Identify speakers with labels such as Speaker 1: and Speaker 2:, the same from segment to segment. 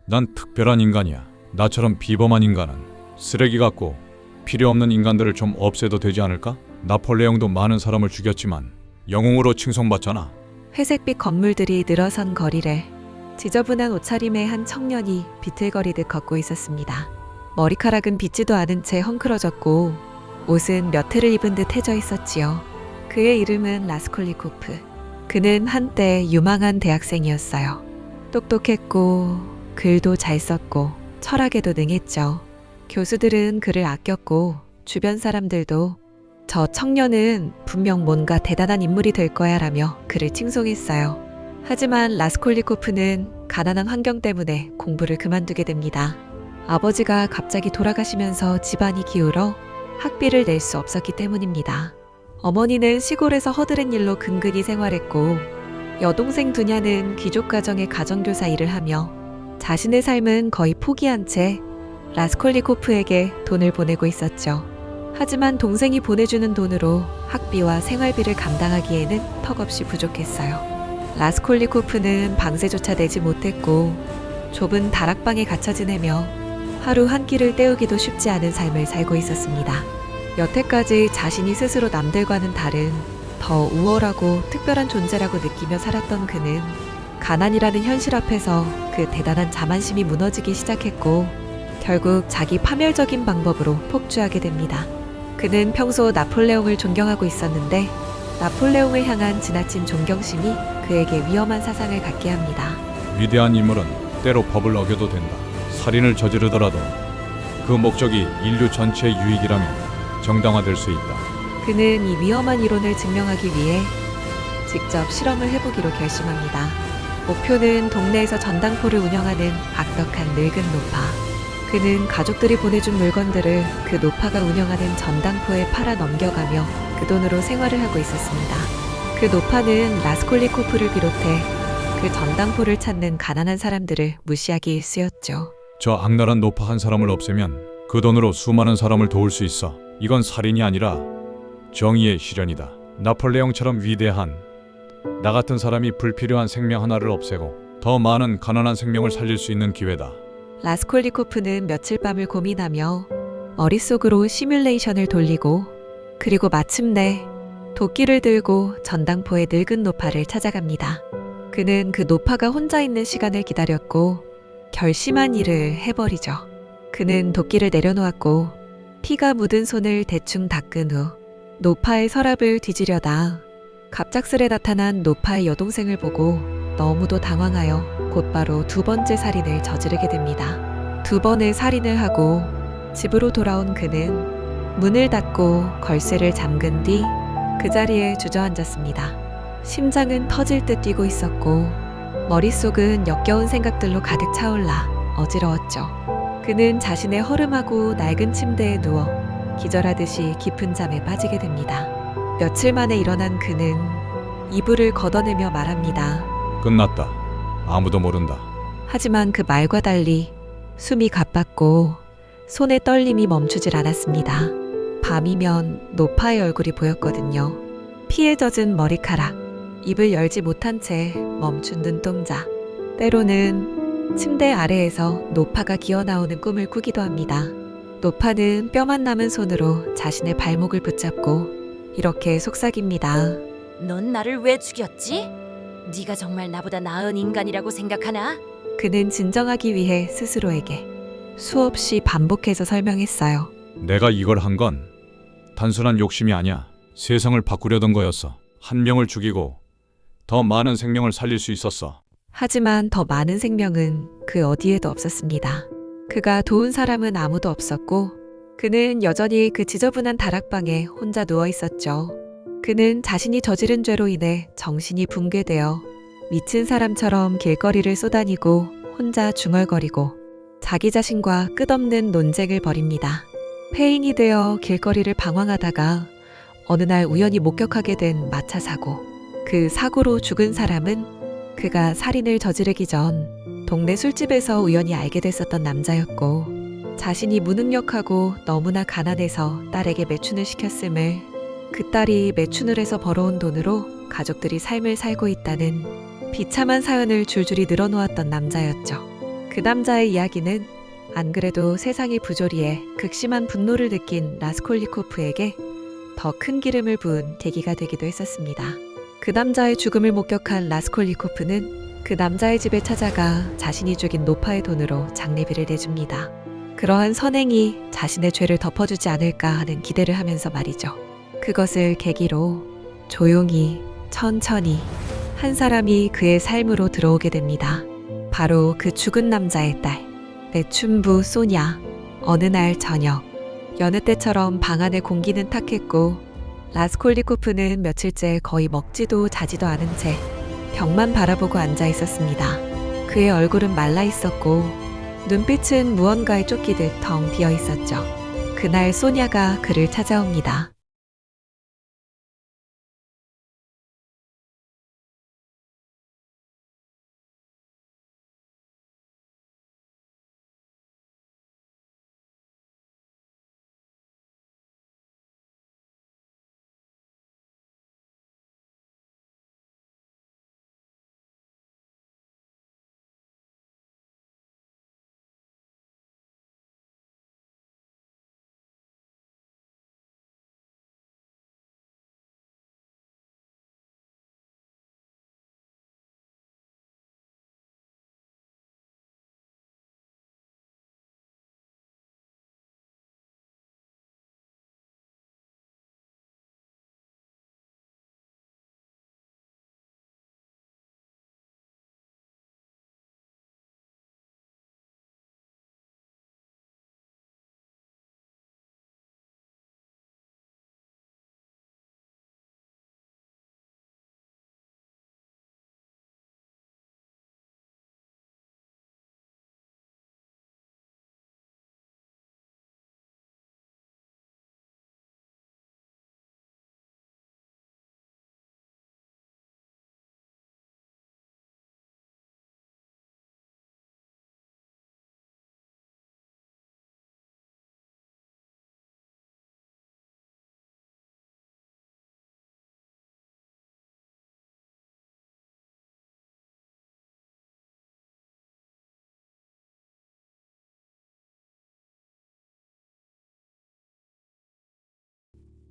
Speaker 1: 난 특별한 인간이야. 나처럼 비범한 인간은 쓰레기 같고 필요 없는 인간들을 좀 없애도 되지 않을까? 나폴레옹도 많은 사람을 죽였지만 영웅으로 칭송받잖아.
Speaker 2: 회색빛 건물들이 늘어선 거리를 지저분한 옷차림의 한 청년이 비틀거리듯 걷고 있었습니다. 머리카락은 빗지도 않은 채 헝클어졌고 옷은 몇 해를 입은 듯 해져 있었지요. 그의 이름은 라스콜리코프. 그는 한때 유망한 대학생이었어요. 똑똑했고 글도 잘 썼고 철학에도 능했죠. 교수들은 그를 아꼈고 주변 사람들도 저 청년은 분명 뭔가 대단한 인물이 될 거야 라며 그를 칭송했어요. 하지만 라스콜리코프는 가난한 환경 때문에 공부를 그만두게 됩니다. 아버지가 갑자기 돌아가시면서 집안이 기울어 학비를 낼 수 없었기 때문입니다. 어머니는 시골에서 허드렛 일로 근근히 생활했고 여동생 두냐는 귀족 가정의 가정교사 일을 하며 자신의 삶은 거의 포기한 채 라스콜리코프에게 돈을 보내고 있었죠. 하지만 동생이 보내주는 돈으로 학비와 생활비를 감당하기에는 턱없이 부족했어요. 라스콜리코프는 방세조차 내지 못했고 좁은 다락방에 갇혀 지내며 하루 한 끼를 때우기도 쉽지 않은 삶을 살고 있었습니다. 여태까지 자신이 스스로 남들과는 다른 더 우월하고 특별한 존재라고 느끼며 살았던 그는 가난이라는 현실 앞에서 그 대단한 자만심이 무너지기 시작했고 결국 자기 파멸적인 방법으로 폭주하게 됩니다. 그는 평소 나폴레옹을 존경하고 있었는데 나폴레옹을 향한 지나친 존경심이 그에게 위험한 사상을 갖게 합니다.
Speaker 1: 위대한 인물은 때로 법을 어겨도 된다. 살인을 저지르더라도 그 목적이 인류 전체의 유익이라면 정당화될 수 있다.
Speaker 2: 그는 이 위험한 이론을 증명하기 위해 직접 실험을 해보기로 결심합니다. 목표는 동네에서 전당포를 운영하는 악덕한 늙은 노파. 그는 가족들이 보내준 물건들을 그 노파가 운영하는 전당포에 팔아 넘겨가며 그 돈으로 생활을 하고 있었습니다. 그 노파는 라스콜리코프를 비롯해 그 전당포를 찾는 가난한 사람들을 무시하기 일쑤였죠.
Speaker 1: 저 악랄한 노파 한 사람을 없애면 그 돈으로 수많은 사람을 도울 수 있어. 이건 살인이 아니라 정의의 실현이다. 나폴레옹처럼 위대한 나 같은 사람이 불필요한 생명 하나를 없애고 더 많은 가난한 생명을 살릴 수 있는 기회다.
Speaker 2: 라스콜리코프는 며칠 밤을 고민하며 머릿속으로 시뮬레이션을 돌리고 그리고 마침내 도끼를 들고 전당포의 늙은 노파를 찾아갑니다. 그는 그 노파가 혼자 있는 시간을 기다렸고 결심한 일을 해버리죠. 그는 도끼를 내려놓았고 피가 묻은 손을 대충 닦은 후 노파의 서랍을 뒤지려다 갑작스레 나타난 노파의 여동생을 보고 너무도 당황하여 곧바로 두 번째 살인을 저지르게 됩니다. 두 번의 살인을 하고 집으로 돌아온 그는 문을 닫고 걸쇠를 잠근 뒤 그 자리에 주저앉았습니다. 심장은 터질 듯 뛰고 있었고 머릿속은 역겨운 생각들로 가득 차올라 어지러웠죠. 그는 자신의 허름하고 낡은 침대에 누워 기절하듯이 깊은 잠에 빠지게 됩니다. 며칠 만에 일어난 그는 이불을 걷어내며 말합니다.
Speaker 1: 끝났다. 아무도 모른다.
Speaker 2: 하지만 그 말과 달리 숨이 가빴고 손의 떨림이 멈추질 않았습니다. 밤이면 노파의 얼굴이 보였거든요. 피에 젖은 머리카락, 입을 열지 못한 채 멈춘 눈동자. 때로는 침대 아래에서 노파가 기어나오는 꿈을 꾸기도 합니다. 노파는 뼈만 남은 손으로 자신의 발목을 붙잡고 이렇게 속삭입니다.
Speaker 3: 넌 나를 왜 죽였지? 네가 정말 나보다 나은 인간이라고 생각하나?
Speaker 2: 그는 진정하기 위해 스스로에게 수없이 반복해서 설명했어요.
Speaker 1: 내가 이걸 한 건 단순한 욕심이 아니야. 세상을 바꾸려던 거였어. 한 명을 죽이고 더 많은 생명을 살릴 수 있었어.
Speaker 2: 하지만 더 많은 생명은 그 어디에도 없었습니다. 그가 도운 사람은 아무도 없었고 그는 여전히 그 지저분한 다락방에 혼자 누워 있었죠. 그는 자신이 저지른 죄로 인해 정신이 붕괴되어 미친 사람처럼 길거리를 쏘다니고 혼자 중얼거리고 자기 자신과 끝없는 논쟁을 벌입니다. 폐인이 되어 길거리를 방황하다가 어느 날 우연히 목격하게 된 마차 사고. 그 사고로 죽은 사람은 그가 살인을 저지르기 전 동네 술집에서 우연히 알게 됐었던 남자였고 자신이 무능력하고 너무나 가난해서 딸에게 매춘을 시켰음을 그 딸이 매춘을 해서 벌어온 돈으로 가족들이 삶을 살고 있다는 비참한 사연을 줄줄이 늘어놓았던 남자였죠. 그 남자의 이야기는 안 그래도 세상이 부조리해 극심한 분노를 느낀 라스콜리코프에게 더 큰 기름을 부은 계기가 되기도 했었습니다. 그 남자의 죽음을 목격한 라스콜리코프는 그 남자의 집에 찾아가 자신이 죽인 노파의 돈으로 장례비를 내줍니다. 그러한 선행이 자신의 죄를 덮어주지 않을까 하는 기대를 하면서 말이죠. 그것을 계기로 조용히 천천히 한 사람이 그의 삶으로 들어오게 됩니다. 바로 그 죽은 남자의 딸, 매춘부 소냐. 어느 날 저녁, 여느 때처럼 방 안의 공기는 탁했고 라스콜리코프는 며칠째 거의 먹지도 자지도 않은 채 벽만 바라보고 앉아 있었습니다. 그의 얼굴은 말라 있었고 눈빛은 무언가에 쫓기듯 텅 비어 있었죠. 그날 소냐가 그를 찾아옵니다.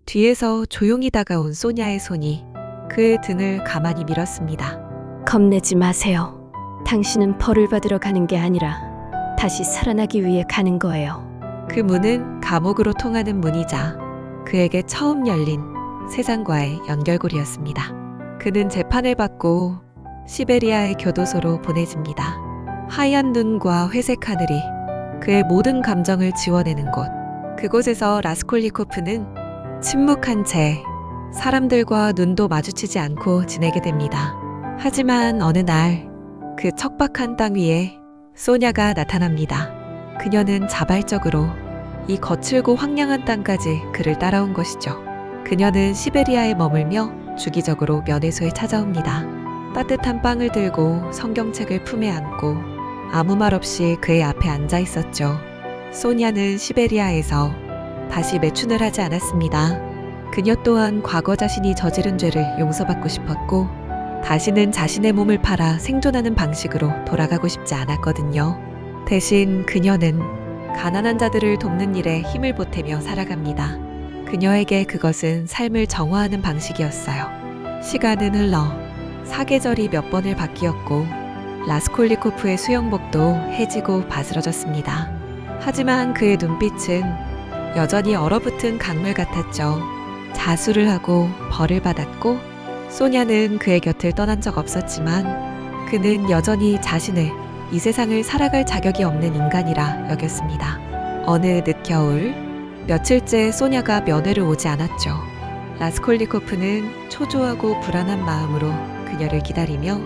Speaker 2: 뒤에서 조용히 다가온 소냐의 손이 그의 등을 가만히 밀었습니다.
Speaker 3: 겁내지 마세요. 당신은 벌을 받으러 가는 게 아니라 다시 살아나기 위해 가는 거예요.
Speaker 2: 그 문은 감옥으로 통하는 문이자 그에게 처음 열린 세상과의 연결고리였습니다. 그는 재판을 받고 시베리아의 교도소로 보내집니다. 하얀 눈과 회색 하늘이 그의 모든 감정을 지워내는 곳. 그곳에서 라스콜리코프는 침묵한 채 사람들과 눈도 마주치지 않고 지내게 됩니다. 하지만 어느 날 그 척박한 땅 위에 소냐가 나타납니다. 그녀는 자발적으로 이 거칠고 황량한 땅까지 그를 따라온 것이죠. 그녀는 시베리아에 머물며 주기적으로 면회소에 찾아옵니다. 따뜻한 빵을 들고 성경책을 품에 안고 아무 말 없이 그의 앞에 앉아 있었죠. 소냐는 시베리아에서 다시 매춘을 하지 않았습니다. 그녀 또한 과거 자신이 저지른 죄를 용서받고 싶었고 다시는 자신의 몸을 팔아 생존하는 방식으로 돌아가고 싶지 않았거든요. 대신 그녀는 가난한 자들을 돕는 일에 힘을 보태며 살아갑니다. 그녀에게 그것은 삶을 정화하는 방식이었어요. 시간은 흘러 사계절이 몇 번을 바뀌었고 라스콜리코프의 수영복도 해지고 바스러졌습니다. 하지만 그의 눈빛은 여전히 얼어붙은 강물 같았죠. 자수를 하고 벌을 받았고 소냐는 그의 곁을 떠난 적 없었지만 그는 여전히 자신을 이 세상을 살아갈 자격이 없는 인간이라 여겼습니다. 어느 늦겨울 며칠째 소냐가 면회를 오지 않았죠. 라스콜리코프는 초조하고 불안한 마음으로 그녀를 기다리며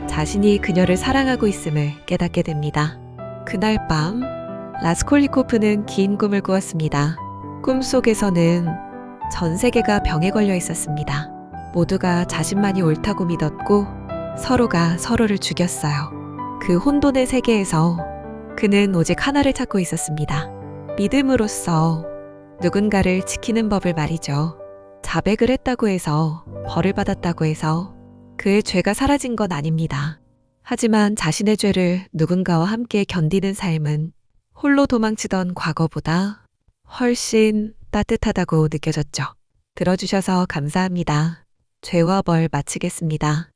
Speaker 2: 자신이 그녀를 사랑하고 있음을 깨닫게 됩니다. 그날 밤 라스콜리코프는 긴 꿈을 꾸었습니다. 꿈속에서는 전 세계가 병에 걸려 있었습니다. 모두가 자신만이 옳다고 믿었고 서로가 서로를 죽였어요. 그 혼돈의 세계에서 그는 오직 하나를 찾고 있었습니다. 믿음으로써 누군가를 지키는 법을 말이죠. 자백을 했다고 해서 벌을 받았다고 해서 그의 죄가 사라진 건 아닙니다. 하지만 자신의 죄를 누군가와 함께 견디는 삶은 홀로 도망치던 과거보다 훨씬 따뜻하다고 느껴졌죠. 들어주셔서 감사합니다. 죄와 벌 마치겠습니다.